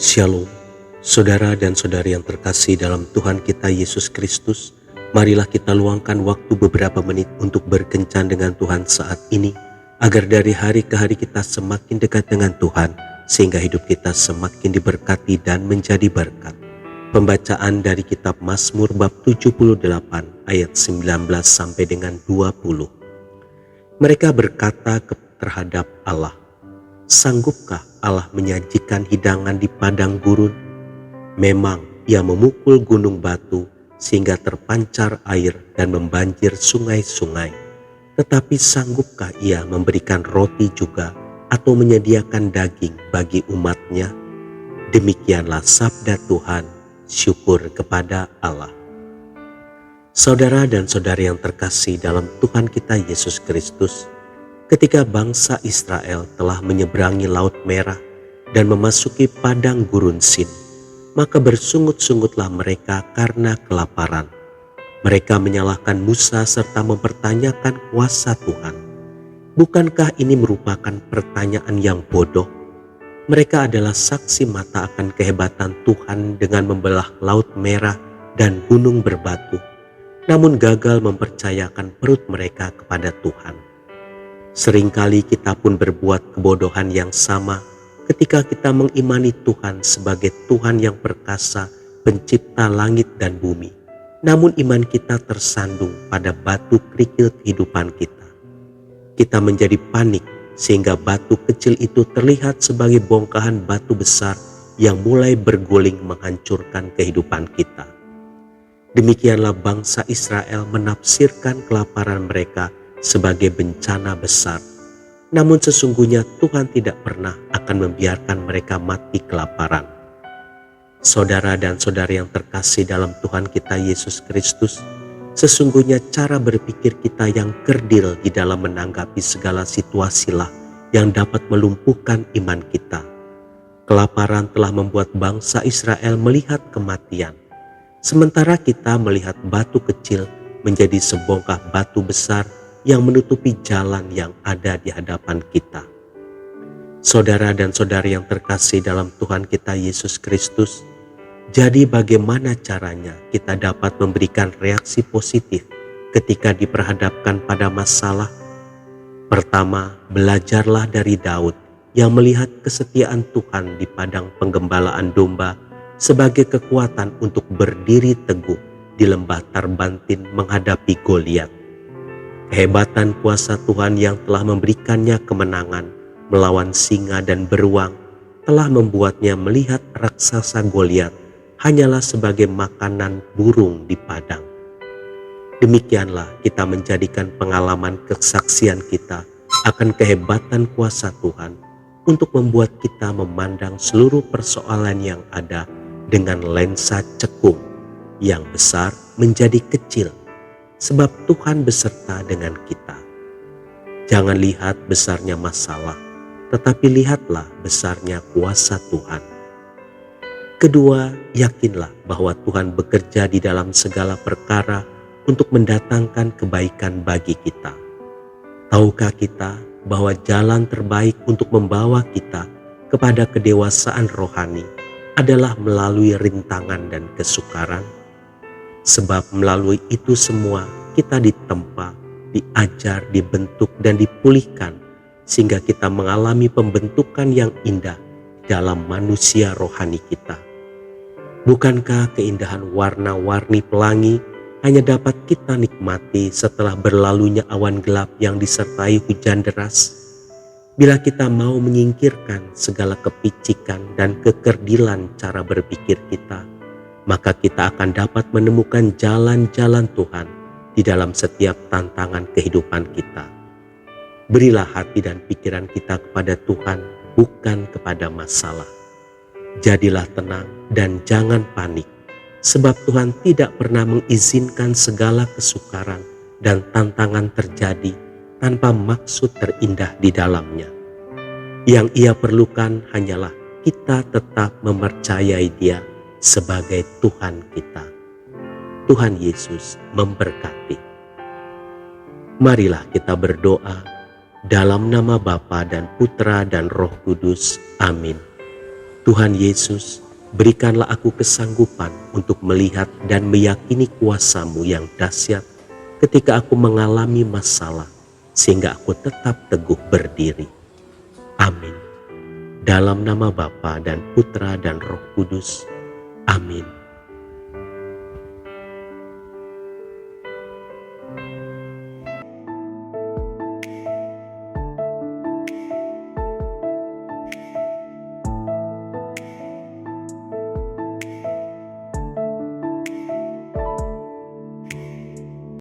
Shalom, saudara dan saudari yang terkasih dalam Tuhan kita Yesus Kristus. Marilah kita luangkan waktu beberapa menit untuk berkencan dengan Tuhan saat ini, agar dari hari ke hari kita semakin dekat dengan Tuhan, sehingga hidup kita semakin diberkati dan menjadi berkat. Pembacaan dari kitab Mazmur bab 78 ayat 19 sampai dengan 20. Mereka berkata terhadap Allah, "Sanggupkah Allah menyajikan hidangan di padang gurun? Memang Ia memukul gunung batu sehingga terpancar air dan membanjir sungai-sungai. Tetapi sanggupkah Ia memberikan roti juga atau menyediakan daging bagi umat-Nya?" Demikianlah sabda Tuhan, syukur kepada Allah. Saudara dan saudari yang terkasih dalam Tuhan kita Yesus Kristus, ketika bangsa Israel telah menyeberangi Laut Merah dan memasuki padang gurun Sin, maka bersungut-sungutlah mereka karena kelaparan. Mereka menyalahkan Musa serta mempertanyakan kuasa Tuhan. Bukankah ini merupakan pertanyaan yang bodoh? Mereka adalah saksi mata akan kehebatan Tuhan dengan membelah Laut Merah dan gunung berbatu, namun gagal mempercayakan perut mereka kepada Tuhan. Seringkali kita pun berbuat kebodohan yang sama ketika kita mengimani Tuhan sebagai Tuhan yang perkasa, pencipta langit dan bumi. Namun iman kita tersandung pada batu kerikil kehidupan kita. Kita menjadi panik sehingga batu kecil itu terlihat sebagai bongkahan batu besar yang mulai berguling menghancurkan kehidupan kita. Demikianlah bangsa Israel menafsirkan kelaparan mereka sebagai bencana besar. Namun sesungguhnya Tuhan tidak pernah akan membiarkan mereka mati kelaparan. Saudara dan saudari yang terkasih dalam Tuhan kita Yesus Kristus, sesungguhnya cara berpikir kita yang kerdil di dalam menanggapi segala situasilah yang dapat melumpuhkan iman kita. Kelaparan telah membuat bangsa Israel melihat kematian, sementara kita melihat batu kecil menjadi sebongkah batu besar yang menutupi jalan yang ada di hadapan kita. Saudara dan saudari yang terkasih dalam Tuhan kita Yesus Kristus, jadi bagaimana caranya kita dapat memberikan reaksi positif ketika diperhadapkan pada masalah? Pertama, belajarlah dari Daud yang melihat kesetiaan Tuhan di padang penggembalaan domba sebagai kekuatan untuk berdiri teguh di lembah Tarbantin menghadapi Goliat. Kehebatan kuasa Tuhan yang telah memberikannya kemenangan melawan singa dan beruang telah membuatnya melihat raksasa Goliat hanyalah sebagai makanan burung di padang. Demikianlah kita menjadikan pengalaman kesaksian kita akan kehebatan kuasa Tuhan untuk membuat kita memandang seluruh persoalan yang ada dengan lensa cekung, yang besar menjadi kecil, sebab Tuhan beserta dengan kita. Jangan lihat besarnya masalah, tetapi lihatlah besarnya kuasa Tuhan. Kedua, yakinlah bahwa Tuhan bekerja di dalam segala perkara untuk mendatangkan kebaikan bagi kita. Tahukah kita bahwa jalan terbaik untuk membawa kita kepada kedewasaan rohani adalah melalui rintangan dan kesukaran? Sebab melalui itu semua kita ditempa, diajar, dibentuk dan dipulihkan sehingga kita mengalami pembentukan yang indah dalam manusia rohani kita. Bukankah keindahan warna-warni pelangi hanya dapat kita nikmati setelah berlalunya awan gelap yang disertai hujan deras? Bila kita mau menyingkirkan segala kepicikan dan kekerdilan cara berpikir kita, maka kita akan dapat menemukan jalan-jalan Tuhan di dalam setiap tantangan kehidupan kita. Berilah hati dan pikiran kita kepada Tuhan, bukan kepada masalah. Jadilah tenang dan jangan panik, sebab Tuhan tidak pernah mengizinkan segala kesukaran dan tantangan terjadi tanpa maksud terindah di dalamnya. Yang Ia perlukan hanyalah kita tetap mempercayai Dia sebagai Tuhan kita. Tuhan Yesus memberkati. Marilah kita berdoa dalam nama Bapa dan Putra dan Roh Kudus. Amin. Tuhan Yesus, berikanlah aku kesanggupan untuk melihat dan meyakini kuasa-Mu yang dahsyat ketika aku mengalami masalah, sehingga aku tetap teguh berdiri. Amin. Dalam nama Bapa dan Putra dan Roh Kudus. Amin.